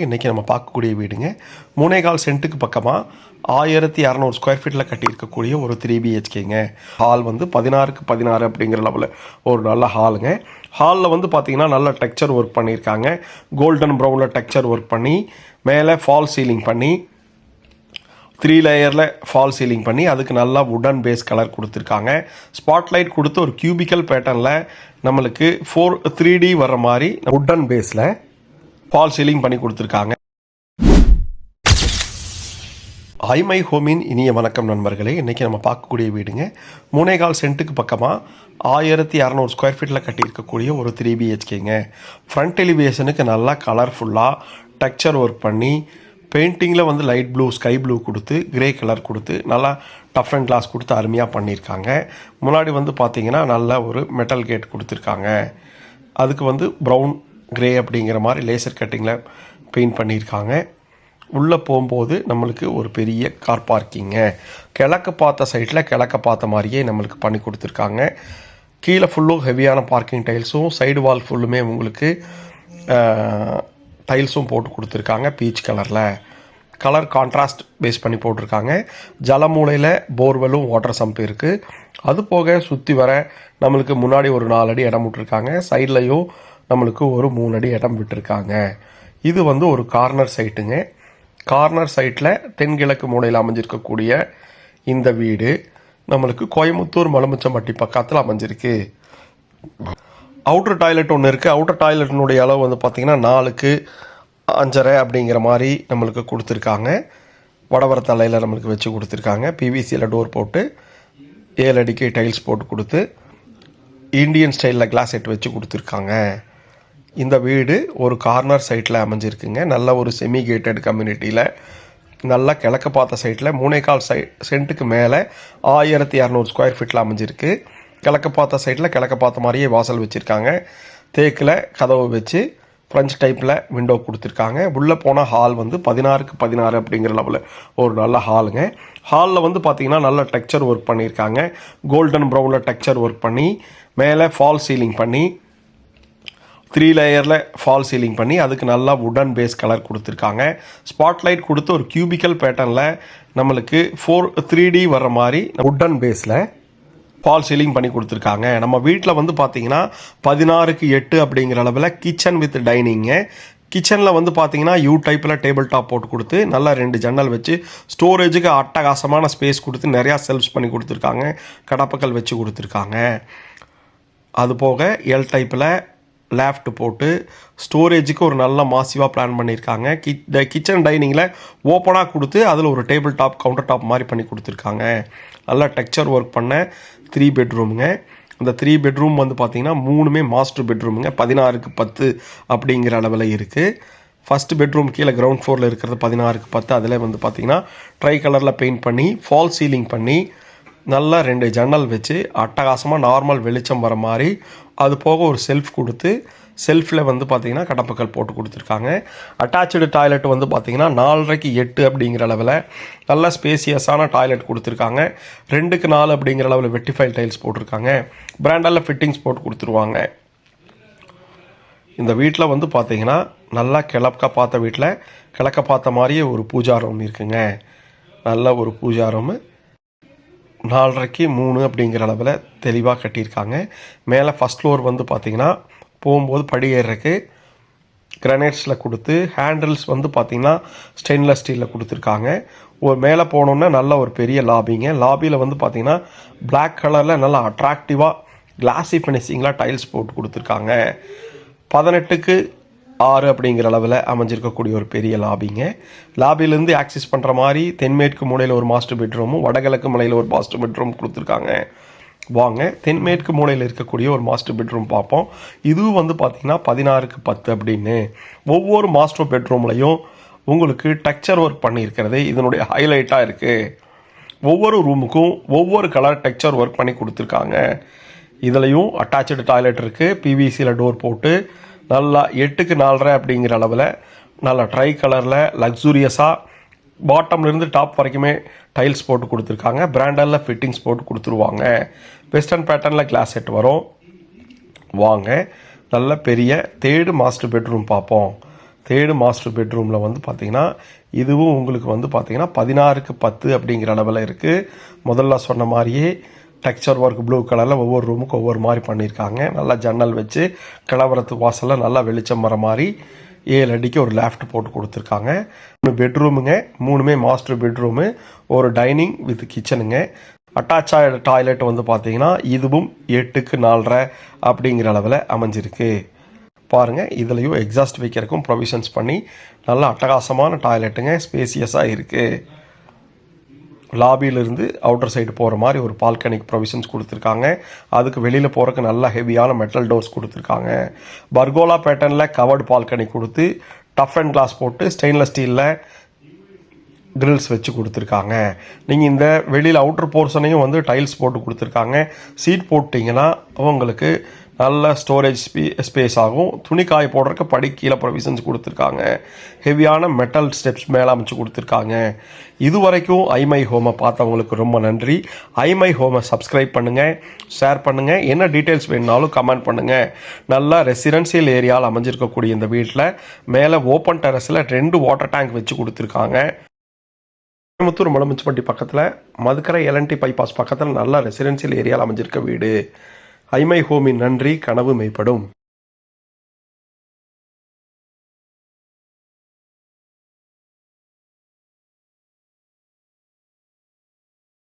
இன்றைக்கி நம்ம பார்க்கக்கூடிய வீடுங்க 3.25 சென்ட்டுக்கு பக்கமாக 1600 ஸ்கொயர் ஃபீட்டில் கட்டியிருக்கக்கூடிய ஒரு 3 பிஹெச்கேங்க. ஹால் வந்து 16க்கு 16 அப்படிங்கிற லெவலில் ஒரு நல்ல ஹாலுங்க. ஹாலில் வந்து பார்த்திங்கன்னா நல்ல டெக்ஸ்சர் ஒர்க் பண்ணியிருக்காங்க. கோல்டன் ப்ரௌனில் டெக்ஸ்சர் ஒர்க் பண்ணி மேலே ஃபால் சீலிங் பண்ணி 3 லேயரில் ஃபால் சீலிங் பண்ணி அதுக்கு நல்லா வுடன் பேஸ் கலர் கொடுத்துருக்காங்க. ஸ்பாட்லைட் கொடுத்து ஒரு கியூபிக்கல் பேட்டர்னில் நம்மளுக்கு 3D வர்ற மாதிரி வுடன் பேஸில் ஃபால் சீலிங் பண்ணி கொடுத்துருக்காங்க. ஐமை ஹோமின் இனிய வணக்கம் நண்பர்களே. இன்றைக்கி நம்ம பார்க்கக்கூடிய வீடுங்க 3.25 சென்ட்டுக்கு பக்கமாக 1600 ஸ்கொயர் ஃபீட்டில் கட்டியிருக்கக்கூடிய ஒரு 3 பிஹெச்கேங்க. ஃப்ரண்ட் எலிவேஷனுக்கு நல்லா கலர்ஃபுல்லாக டெக்ஸ்சர் ஒர்க் பண்ணி பெயிண்டிங்கில் வந்து லைட் ப்ளூ ஸ்கை ப்ளூ கொடுத்து கிரே கலர் கொடுத்து நல்லா டஃப் அண்ட் கிளாஸ் கொடுத்து அருமையாக பண்ணியிருக்காங்க. முன்னாடி வந்து பார்த்திங்கன்னா நல்ல ஒரு மெட்டல் கேட் கொடுத்துருக்காங்க. அதுக்கு வந்து ப்ரௌன் கிரே அப்படிங்கிற மாதிரி லேசர் கட்டிங்கில் பெயிண்ட் பண்ணியிருக்காங்க. உள்ளே போகும்போது நம்மளுக்கு ஒரு பெரிய கார் பார்க்கிங்க. கிழக்கு பார்த்த சைட்டில் கிழக்க பார்த்த மாதிரியே நம்மளுக்கு பண்ணி கொடுத்துருக்காங்க. கீழே ஃபுல்லும் ஹெவியான பார்க்கிங் டைல்ஸும் சைடு வால் ஃபுல்லுமே உங்களுக்கு டைல்ஸும் போட்டு கொடுத்துருக்காங்க. பீச் கலர் கான்ட்ராஸ்ட் பேஸ் பண்ணி போட்டிருக்காங்க. ஜலமூலையில் போர்வெல்லும் வாட்டர் சம்ப் இருக்குது. அது போக சுற்றி வர நம்மளுக்கு முன்னாடி ஒரு 4 அடி இடம் விட்டுருக்காங்க. சைட்லையும் நம்மளுக்கு ஒரு 3 அடி இடம் விட்டுருக்காங்க. இது வந்து ஒரு கார்னர் சைட்டுங்க. கார்னர் சைட்டில் தென்கிழக்கு மூலையில் அமைஞ்சிருக்கக்கூடிய இந்த வீடு நம்மளுக்கு கோயம்புத்தூர் மலுமிச்சம்பட்டி பக்கத்தில் அமைஞ்சிருக்கு. அவுட்டர் டாய்லெட் ஒன்று இருக்குது. அவுட்டர் டாய்லெட்டினுடைய அளவு வந்து பார்த்திங்கன்னா 4க்கு 5.5 அப்படிங்கிற மாதிரி நம்மளுக்கு கொடுத்துருக்காங்க. வடவர தலையில் நம்மளுக்கு வச்சு கொடுத்துருக்காங்க. பிவிசியில் டோர் போட்டு 7 அடிக்கு டைல்ஸ் போட்டு கொடுத்து இந்தியன் ஸ்டைலில் கிளாஸ் செட் வச்சு கொடுத்துருக்காங்க. இந்த வீடு ஒரு கார்னர் சைட்டில் அமைஞ்சிருக்குங்க. நல்ல ஒரு செமி கேட்டட் கம்யூனிட்டியில் நல்லா கிழக்க பார்த்த சைட்டில் 3.25 சென்ட்டுக்கு மேலே 1600 ஸ்கொயர் ஃபீட்டில் அமைஞ்சிருக்கு. கிழக்க பார்த்த சைட்டில் கிழக்க பார்த்த மாதிரியே வாசல் வச்சுருக்காங்க. தேக்கில் கதவு வச்சு ஃப்ரெஞ்ச் டைப்பில் விண்டோ கொடுத்துருக்காங்க. உள்ளே போனால் ஹால் வந்து 16க்கு 16 அப்படிங்கிற லெவலில் ஒரு நல்ல ஹாலுங்க. ஹாலில் வந்து பார்த்திங்கன்னா நல்ல டெக்ஸ்சர் ஒர்க் பண்ணியிருக்காங்க. கோல்டன் ப்ரௌனில் டெக்ஸ்சர் ஒர்க் பண்ணி மேலே ஃபால் சீலிங் பண்ணி 3 லேயரில் ஃபால் சீலிங் பண்ணி அதுக்கு நல்லா வுடன் பேஸ் கலர் கொடுத்துருக்காங்க. ஸ்பாட்லைட் கொடுத்து ஒரு கியூபிக்கல் பேட்டர்னில் நம்மளுக்கு 3D வர்ற மாதிரி வுடன் பேஸில் ஃபால் சீலிங் பண்ணி கொடுத்துருக்காங்க. நம்ம வீட்டில் வந்து பார்த்திங்கன்னா 16க்கு 8 அப்படிங்கிற அளவில் கிச்சன் வித் டைனிங்கு. கிச்சனில் வந்து பார்த்திங்கன்னா யூ டைப்பில் டேபிள் டாப் போட்டு கொடுத்து நல்லா 2 ஜன்னல் வச்சு ஸ்டோரேஜுக்கு அட்டகாசமான ஸ்பேஸ் கொடுத்து நிறையா செல்ஃப்ஸ் பண்ணி கொடுத்துருக்காங்க. கடப்பக்கல் வச்சு கொடுத்துருக்காங்க. அதுபோக எல் டைப்பில் லேஃப்ட் போட்டு ஸ்டோரேஜுக்கு ஒரு நல்ல மாசிவாக பிளான் பண்ணியிருக்காங்க. கிச்சன் டைனிங்கில் ஓப்பனாக கொடுத்து அதில் ஒரு டேபிள் டாப் கவுண்டர் டாப் மாதிரி பண்ணி கொடுத்துருக்காங்க. நல்லா டெக்ஸ்சர் ஒர்க் பண்ண 3 பெட்ரூமுங்க. அந்த 3 பெட்ரூம் வந்து பார்த்திங்கன்னா 3மே மாஸ்டர் பெட்ரூமுங்க. 16க்கு 10 அப்படிங்கிற அளவில் இருக்குது. ஃபஸ்ட்டு பெட்ரூம் கீழே கிரவுண்ட் ஃப்ளோரில் இருக்கிறது 16க்கு 10. அதில் வந்து பார்த்திங்கன்னா ட்ரை கலரில் பெயிண்ட் பண்ணி ஃபால் சீலிங் பண்ணி நல்லா 2 ஜன்னல் வச்சு அட்டகாசமாக நார்மல் வெளிச்சம் வர மாதிரி அது போக ஒரு செல்ஃப் கொடுத்து செல்ஃபில் வந்து பார்த்திங்கன்னா கடப்பக்கல் போட்டு கொடுத்துருக்காங்க. அட்டாச்சு டாய்லெட் வந்து பார்த்திங்கன்னா 4.5க்கு 8 அப்படிங்கிற அளவில் நல்ல ஸ்பேசியஸான டாய்லெட் கொடுத்துருக்காங்க. 2க்கு 4 அப்படிங்கிற அளவில் வெட்டிஃபைல் டைல்ஸ் போட்டிருக்காங்க. பிராண்டலில் ஃபிட்டிங்ஸ் போட்டு கொடுத்துருவாங்க. இந்த வீட்டில் வந்து பார்த்திங்கன்னா நல்லா கிழக்க பார்த்த வீட்டில் கிழக்க பார்த்த மாதிரியே ஒரு பூஜா ரூம் இருக்குங்க. நல்ல ஒரு பூஜா ரூமு 4.5க்கு 3 அப்படிங்கிற அளவில் தெளிவாக கட்டியிருக்காங்க. மேலே ஃபஸ்ட் ஃப்ளோர் வந்து பார்த்திங்கன்னா போகும்போது படி ஏறுறதுக்கு கிரானைட்ஸில் கொடுத்து ஹேண்டில்ஸ் வந்து பார்த்திங்கன்னா ஸ்டெயின்லெஸ் ஸ்டீலில் கொடுத்துருக்காங்க. ஒரு மேலே போனோன்னா நல்ல ஒரு பெரிய லாபிங்க. லாபியில் வந்து பார்த்திங்கன்னா பிளாக் கலரில் நல்லா அட்ராக்டிவாக கிளாஸி ஃபினிஷிங்கில் டைல்ஸ் போட்டு கொடுத்துருக்காங்க. 18க்கு 6 அப்படிங்கிற அளவில் அமைஞ்சிருக்கக்கூடிய ஒரு பெரிய லாபிங்க. லாபிலேருந்து ஆக்சஸ் பண்ணுற மாதிரி தென்மேற்கு மூலையில் ஒரு மாஸ்டர் பெட்ரூமும் வடகிழக்கு மூலையில் ஒரு மாஸ்டர் பெட்ரூம் கொடுத்துருக்காங்க. வாங்க தென்மேற்கு மூலையில் இருக்கக்கூடிய ஒரு மாஸ்டர் பெட்ரூம் பார்ப்போம். இதுவும் வந்து பார்த்திங்கன்னா 16க்கு 10 அப்படின்னு ஒவ்வொரு மாஸ்டர் பெட்ரூம்லையும் உங்களுக்கு டெக்ஸ்சர் ஒர்க் பண்ணியிருக்கிறது இதனுடைய ஹைலைட்டாக இருக்குது. ஒவ்வொரு ரூமுக்கும் ஒவ்வொரு கலர் டெக்ஸ்சர் ஒர்க் பண்ணி கொடுத்துருக்காங்க. இதுலேயும் அட்டாச்சு டாய்லெட் இருக்குது. பிவிசியில் டோர் போட்டு நல்லா 8க்கு 4.5 அப்படிங்கிற அளவில் நல்லா ட்ரை கலரில் லக்ஸூரியஸாக பாட்டம்லேருந்து டாப் வரைக்குமே டைல்ஸ் போட்டு கொடுத்துருக்காங்க. பிராண்டலில் ஃபிட்டிங்ஸ் போட்டு கொடுத்துருவாங்க. வெஸ்டர்ன் பேட்டர்னில் கிளாஸ் செட் வரும். வாங்க நல்ல பெரிய 3rd மாஸ்டர் பெட்ரூம் பார்ப்போம். தேர்டு மாஸ்டர் பெட்ரூமில் வந்து பார்த்திங்கன்னா இதுவும் உங்களுக்கு வந்து பார்த்திங்கன்னா 16க்கு 10 அப்படிங்கிற அளவில் இருக்குது. முதல்ல சொன்ன மாதிரியே டெக்ஸ்சர் ஒர்க் ப்ளூ கலரில் ஒவ்வொரு ரூமுக்கு ஒவ்வொரு மாதிரி பண்ணியிருக்காங்க. நல்லா ஜன்னல் வச்சு கிளவரத்து வாசலில் நல்லா வெளிச்சம் வர மாதிரி 7 அடிக்கு ஒரு லேஃப்ட் போட்டு கொடுத்துருக்காங்க. 3 பெட்ரூமுங்க, 3மே மாஸ்டர் பெட்ரூமு, ஒரு டைனிங் வித் கிச்சனுங்க. அட்டாச் டாய்லெட் வந்து பார்த்தீங்கன்னா இதுவும் 8க்கு 4.5 அப்படிங்கிற அளவில் அமைஞ்சிருக்கு. பாருங்கள், இதுலேயும் எக்ஸாஸ்ட் வைக்கிறதுக்கும் ப்ரொவிஷன்ஸ் பண்ணி நல்ல அட்டகாசமான டாய்லெட்டுங்க, ஸ்பேசியஸாக இருக்குது. லாபியிலிருந்து அவுட்டர் சைடு போகிற மாதிரி ஒரு பால்கனிக் ப்ரொவிஷன்ஸ் கொடுத்துருக்காங்க. அதுக்கு வெளியில் போகிறதுக்கு நல்ல ஹெவியான மெட்டல் டோர்ஸ் கொடுத்துருக்காங்க. பர்கோலா பேட்டர்னில் கவர்டு பால்கனி கொடுத்து டஃப் அண்ட் கிளாஸ் போட்டு ஸ்டெயின்லெஸ் ஸ்டீலில் கிரில்ஸ் வச்சு கொடுத்துருக்காங்க. நீங்கள் இந்த வெளியில் அவுட்டர் போர்ஷனையும் வந்து டைல்ஸ் போட்டு கொடுத்துருக்காங்க. சீட் போட்டிங்கன்னா உங்களுக்கு நல்ல ஸ்டோரேஜ் ஸ்பேஸ் ஆகும். துணி காய போடுறதுக்கு படி கீழே ப்ரொவிஷன்ஸ் கொடுத்துருக்காங்க. ஹெவியான மெட்டல் ஸ்டெப்ஸ் மேலே அமைச்சு கொடுத்துருக்காங்க. இது வரைக்கும் ஐமை ஹோமை பார்த்தவங்களுக்கு ரொம்ப நன்றி. ஐமை ஹோமை சப்ஸ்கிரைப் பண்ணுங்கள், ஷேர் பண்ணுங்கள். என்ன டீட்டெயில்ஸ் வேணுனாலும் கமெண்ட் பண்ணுங்கள். நல்லா ரெசிடென்சியல் ஏரியாவில் அமைஞ்சிருக்கக்கூடிய இந்த வீட்டில் மேலே ஓப்பன் டெரஸில் 2 வாட்டர் டேங்க் வச்சு கொடுத்துருக்காங்க. கோயம்புத்தூர் மலமுச்சிப்பட்டி பக்கத்தில் மதுக்கரை எல்என்டி பைபாஸ் பக்கத்தில் நல்ல ரெசிடென்சியல் ஏரியாவில் அமைஞ்சிருக்க வீடு. ஐமை ஹோமின் நன்றி, கனவு மெய்ப்படும்.